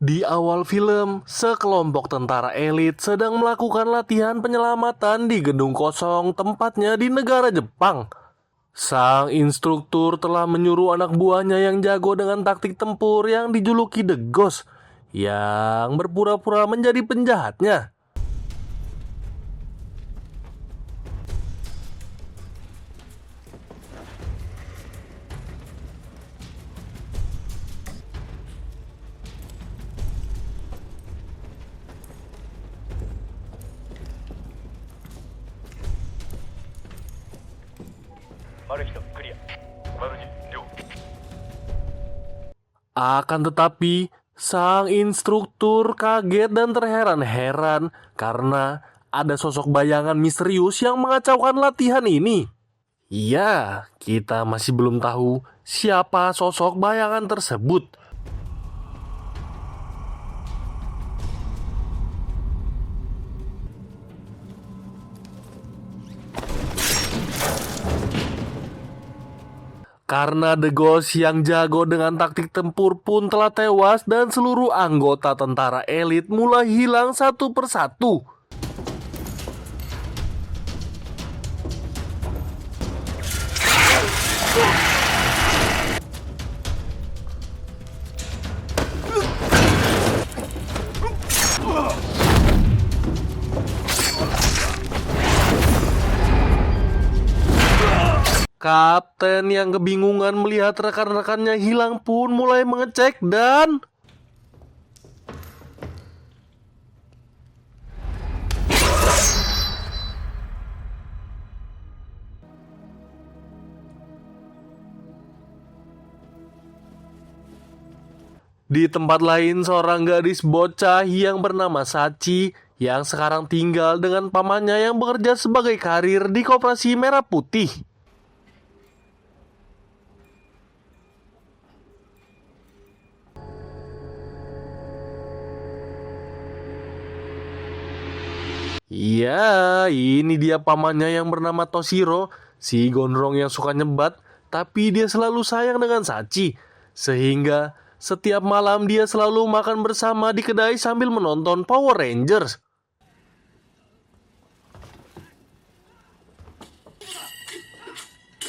Di awal film, sekelompok tentara elit sedang melakukan latihan penyelamatan di gedung kosong tempatnya di negara Jepang. Sang instruktur telah menyuruh anak buahnya yang jago dengan taktik tempur yang dijuluki The Ghost, yang berpura-pura menjadi penjahatnya. Akan tetapi, sang instruktur kaget dan terheran-heran karena ada sosok bayangan misterius yang mengacaukan latihan ini. Ya, kita masih belum tahu siapa sosok bayangan tersebut. Karena The Ghost yang jago dengan taktik tempur pun telah tewas dan seluruh anggota tentara elit mulai hilang satu persatu. Kapten yang kebingungan melihat rekan-rekannya hilang pun mulai mengecek dan... Di tempat lain, seorang gadis bocah yang bernama Sachi yang sekarang tinggal dengan pamannya yang bekerja sebagai karir di Koperasi Merah Putih. Iya, ini dia pamannya yang bernama Toshiro, si gondrong yang suka nyebat, tapi dia selalu sayang dengan Sachi. Sehingga setiap malam dia selalu makan bersama di kedai sambil menonton Power Rangers.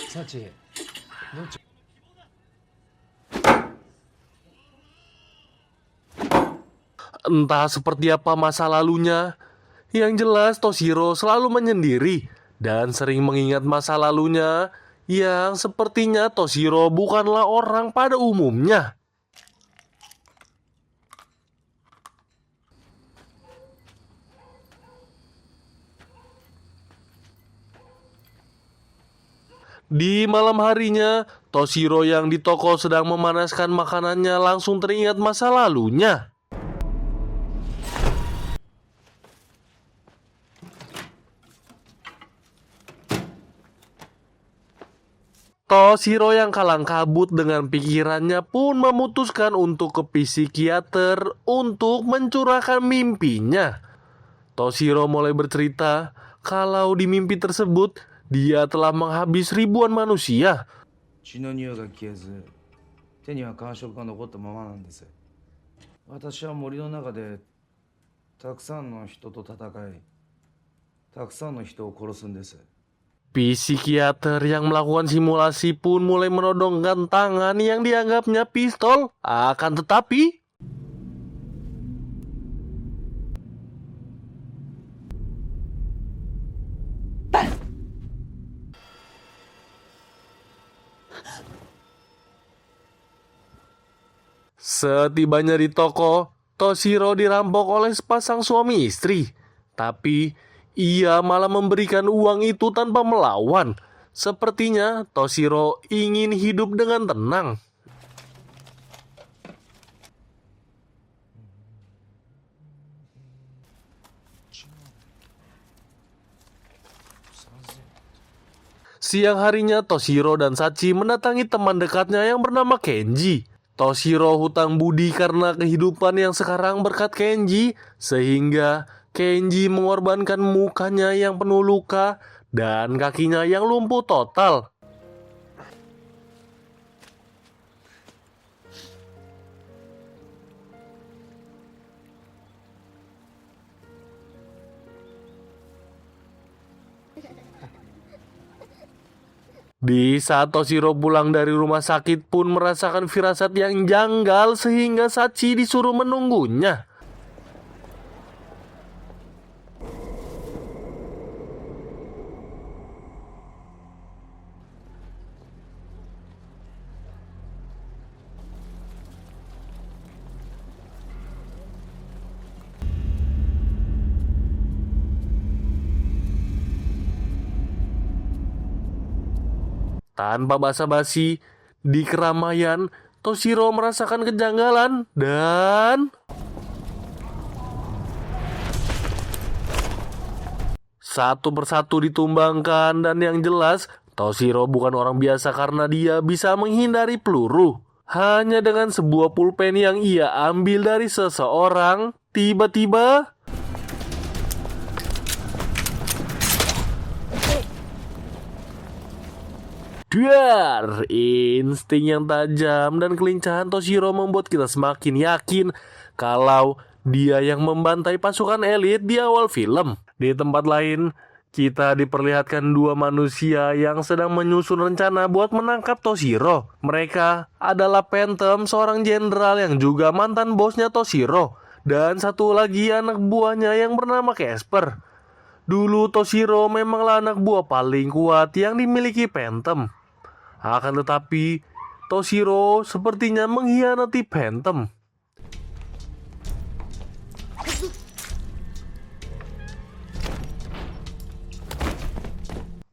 Sachi, Entah seperti apa masa lalunya, yang jelas Toshiro selalu menyendiri dan sering mengingat masa lalunya yang sepertinya Toshiro bukanlah orang pada umumnya. Di malam harinya, Toshiro yang di toko sedang memanaskan makanannya langsung teringat masa lalunya. Toshiro yang kalang kabut dengan pikirannya pun memutuskan untuk ke psikiater untuk mencurahkan mimpinya. Toshiro mulai bercerita kalau di mimpi tersebut dia telah menghabis ribuan manusia. 血の匂いが消えず、手には感触が残ったままなんです。私は森の中でたくさんの人と戦い、たくさんの人を殺すんです。 Psikiater yang melakukan simulasi pun mulai menodongkan tangan yang dianggapnya pistol. Akan tetapi, setibanya di toko, Toshiro dirampok oleh sepasang suami istri. Tapi ia malah memberikan uang itu tanpa melawan. Sepertinya Toshiro ingin hidup dengan tenang. Siang harinya Toshiro dan Sachi mendatangi teman dekatnya yang bernama Kenji. Toshiro hutang budi karena kehidupan yang sekarang berkat Kenji, sehingga Kenji mengorbankan mukanya yang penuh luka dan kakinya yang lumpuh total. Di saat Toshiro pulang dari rumah sakit pun merasakan firasat yang janggal sehingga Sachi disuruh menunggunya. Tanpa basa-basi, di keramaian, Toshiro merasakan kejanggalan dan satu persatu ditumbangkan, dan yang jelas Toshiro bukan orang biasa karena dia bisa menghindari peluru. Hanya dengan sebuah pulpen yang ia ambil dari seseorang, tiba-tiba Duar! Insting yang tajam dan kelincahan Toshiro membuat kita semakin yakin kalau dia yang membantai pasukan elit di awal film. Di tempat lain, kita diperlihatkan dua manusia yang sedang menyusun rencana buat menangkap Toshiro. Mereka adalah Phantom, seorang jenderal yang juga mantan bosnya Toshiro, dan satu lagi anak buahnya yang bernama Casper. Dulu Toshiro memanglah anak buah paling kuat yang dimiliki Phantom. Akan tetapi, Toshiro sepertinya mengkhianati Phantom.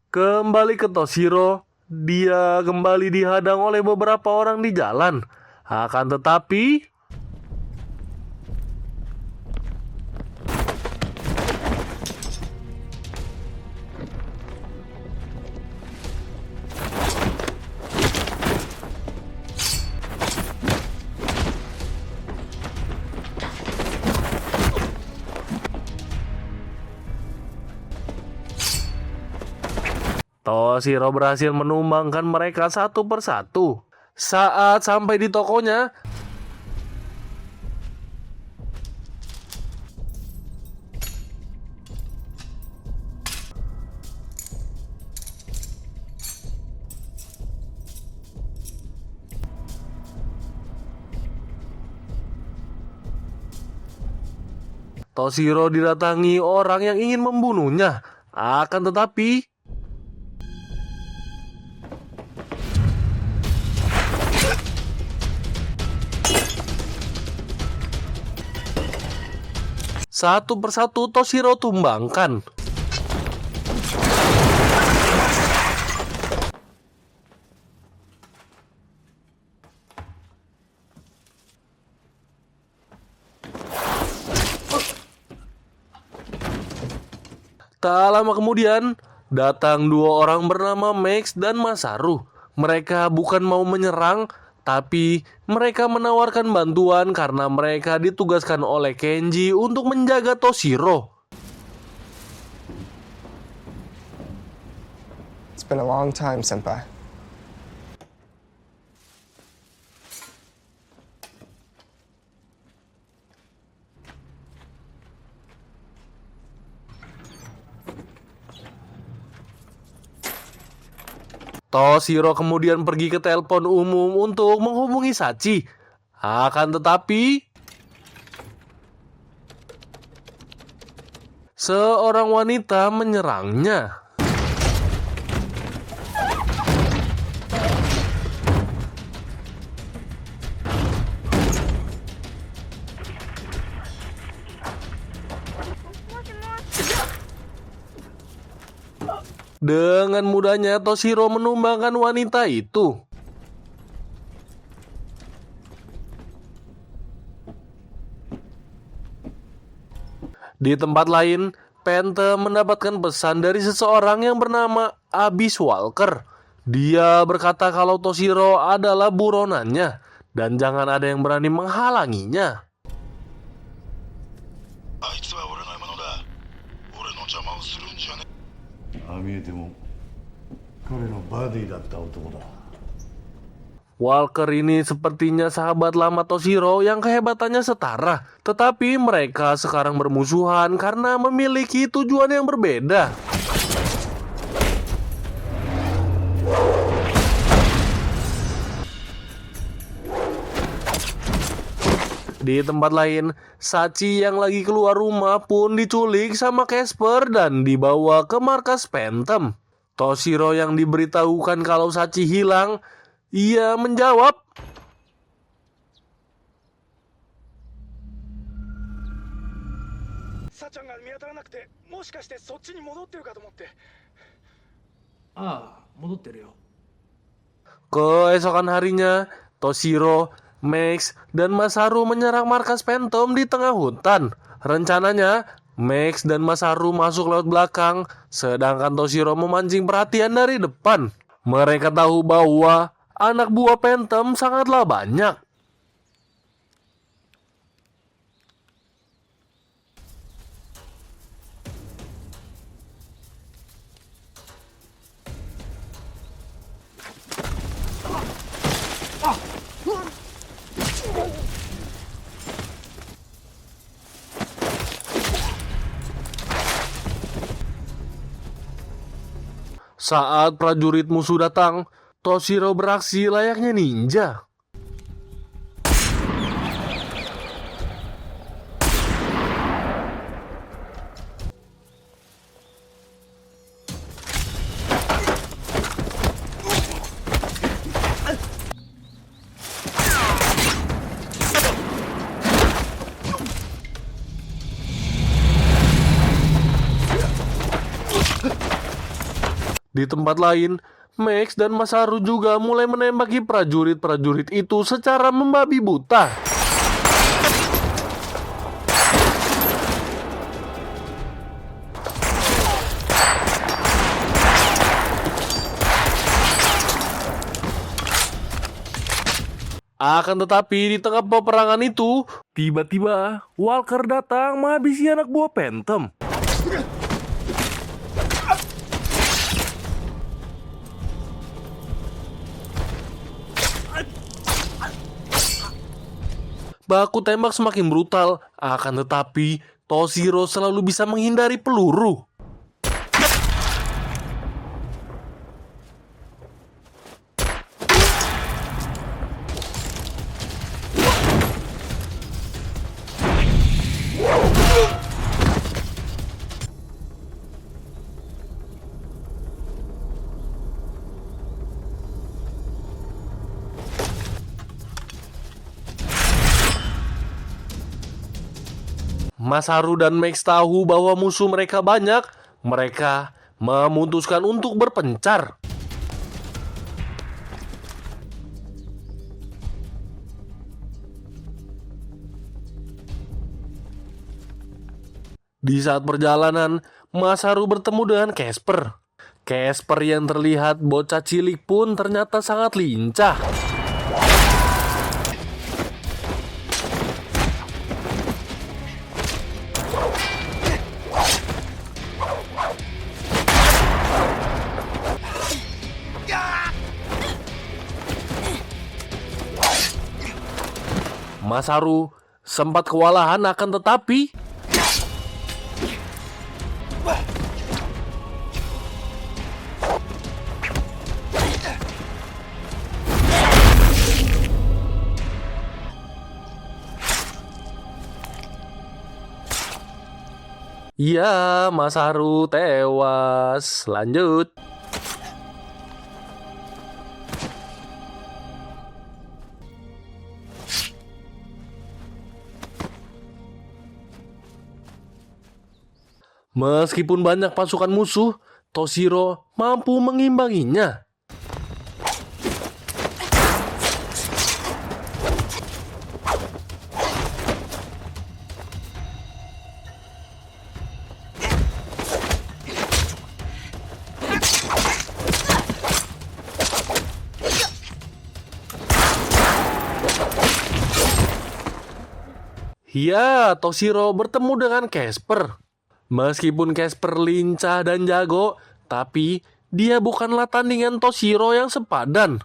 Kembali ke Toshiro, dia kembali dihadang oleh beberapa orang di jalan. Akan tetapi, Toshiro berhasil menumbangkan mereka satu persatu. Saat sampai di tokonya, Toshiro didatangi orang yang ingin membunuhnya. Akan tetapi, satu persatu Toshiro tumbangkan. Tak lama kemudian, datang dua orang bernama Max dan Masaru. Mereka bukan mau menyerang, tapi mereka menawarkan bantuan karena mereka ditugaskan oleh Kenji untuk menjaga Toshiro. It's been a long time, Senpai. Toshiro kemudian pergi ke telepon umum untuk menghubungi Sachi. Akan tetapi, seorang wanita menyerangnya. Dengan mudahnya Toshiro menumbangkan wanita itu. Di tempat lain, Phantom mendapatkan pesan dari seseorang yang bernama Abyss Walker. Dia berkata kalau Toshiro adalah buronannya dan jangan ada yang berani menghalanginya. あいつは俺の獲物だ。俺の邪魔をするんじゃねえ。ああ見えても彼のバディだった男だ。 Walker ini sepertinya sahabat lama Toshiro yang kehebatannya setara, tetapi mereka sekarang bermusuhan karena memiliki tujuan yang berbeda. Di tempat lain, Sachi yang lagi keluar rumah pun diculik sama Casper dan dibawa ke markas Phantom. Toshiro yang diberitahukan kalau Sachi hilang, ia menjawab, さちゃんが見当たらなくて、もしかしてそっちに戻ってるかと思って。ああ、戻ってるよ。 Keesokan harinya, Toshiro, Max, dan Masaru menyerang markas Phantom di tengah hutan. Rencananya, Max dan Masaru masuk lewat belakang, sedangkan Toshiro memancing perhatian dari depan. Mereka tahu bahwa anak buah Phantom sangatlah banyak. Saat prajurit musuh datang, Toshiro beraksi layaknya ninja. Di tempat lain, Max dan Masaru juga mulai menembaki prajurit-prajurit itu secara membabi buta. Akan tetapi di tengah peperangan itu, tiba-tiba Walker datang menghabisi anak buah Phantom. Baku tembak semakin brutal, akan tetapi Toshiro selalu bisa menghindari peluru. Masaru dan Max tahu bahwa musuh mereka banyak. Mereka memutuskan untuk berpencar. Di saat perjalanan, Masaru bertemu dengan Casper. Casper yang terlihat bocah cilik pun ternyata sangat lincah. Masaru sempat kewalahan, akan tetapi ya, Masaru tewas. Lanjut. Meskipun banyak pasukan musuh, Toshiro mampu mengimbanginya. Ya, Toshiro bertemu dengan Casper. Meskipun Casper lincah dan jago, tapi dia bukanlah tandingan Toshiro yang sepadan.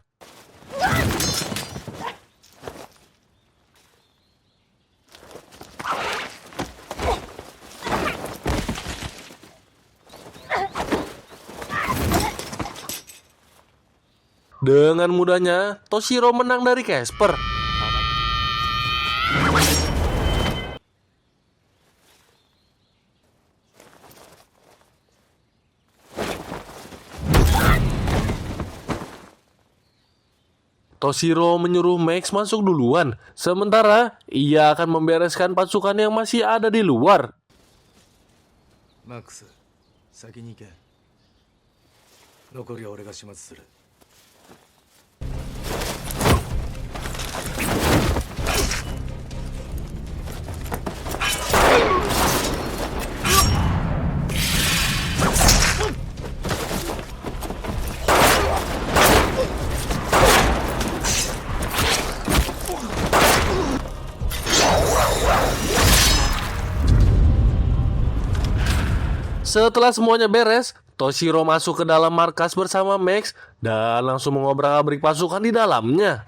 Dengan mudahnya, Toshiro menang dari Casper. Toshiro menyuruh Max masuk duluan, sementara ia akan membereskan pasukan yang masih ada di luar. マックス、先に行け。残りは俺が始末する。Setelah semuanya beres, Toshiro masuk ke dalam markas bersama Max dan langsung mengobrak-abrik pasukan di dalamnya.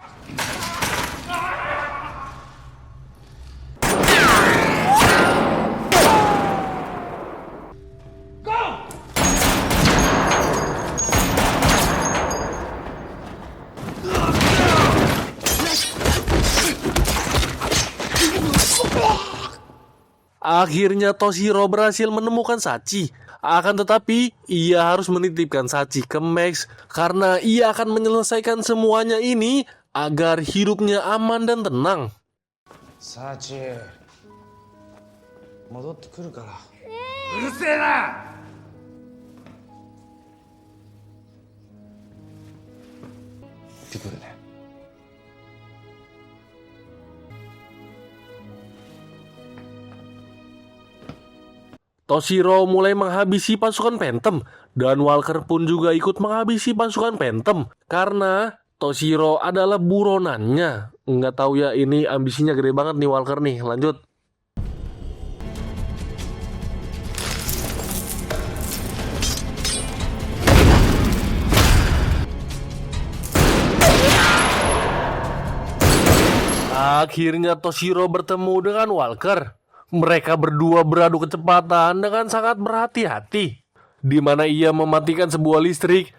Akhirnya Toshiro berhasil menemukan Sachi. Akan tetapi, ia harus menitipkan Sachi ke Max karena ia akan menyelesaikan semuanya ini agar hidupnya aman dan tenang. サーチ、戻ってくるから。うるせえな。行ってくるね。Toshiro mulai menghabisi pasukan Phantom dan Walker pun juga ikut menghabisi pasukan Phantom karena Toshiro adalah buronannya. Nggak tahu ya, ini ambisinya gede banget nih Walker nih. Lanjut. Akhirnya Toshiro bertemu dengan Walker. Mereka berdua beradu kecepatan dengan sangat berhati-hati, di mana ia mematikan sebuah listrik.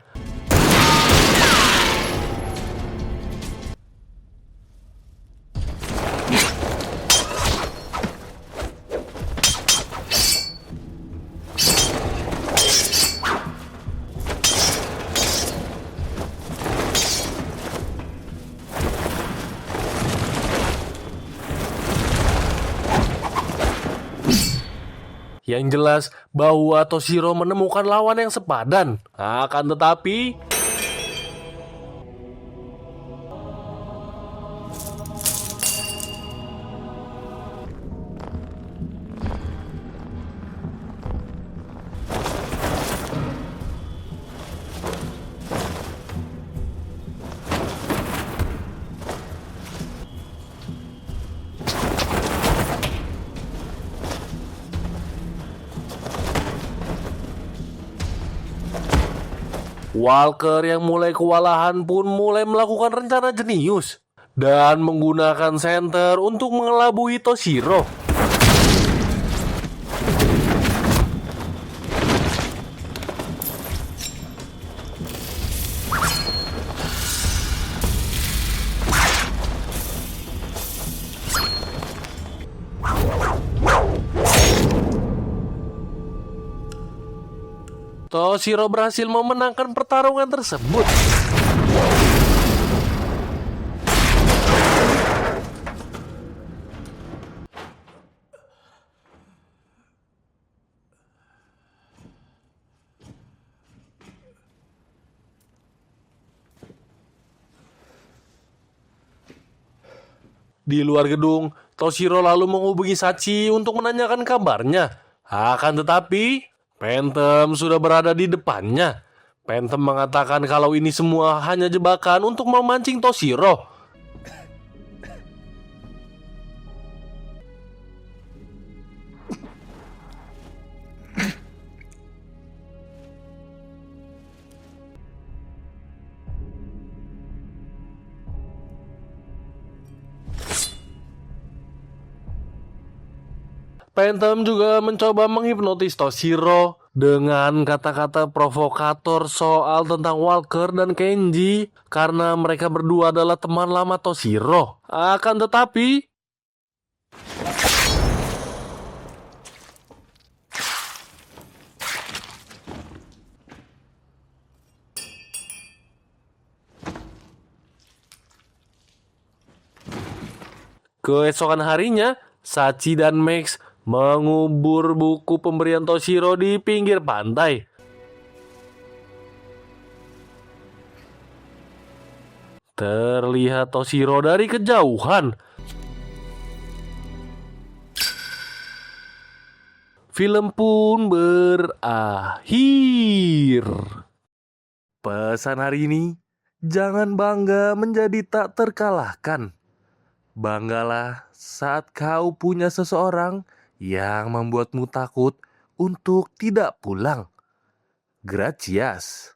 Yang jelas bahwa Toshiro menemukan lawan yang sepadan. Akan tetapi Walker yang mulai kewalahan pun mulai melakukan rencana jenius dan menggunakan senter untuk mengelabui Toshiro. Toshiro berhasil memenangkan pertarungan tersebut. Di luar gedung, Toshiro lalu menghubungi Sachi untuk menanyakan kabarnya. Akan tetapi Phantom sudah berada di depannya. Phantom mengatakan kalau ini semua hanya jebakan untuk memancing Toshiro. Phantom juga mencoba menghipnotis Toshiro dengan kata-kata provokator soal tentang Walker dan Kenji karena mereka berdua adalah teman lama Toshiro. Akan tetapi Keesokan harinya, Sachi dan Max mengubur buku pemberian Toshiro di pinggir pantai. Terlihat Toshiro dari kejauhan. Film pun berakhir. Pesan hari ini, jangan bangga menjadi tak terkalahkan. Banggalah saat kau punya seseorang yang membuatmu takut untuk tidak pulang. Gracias.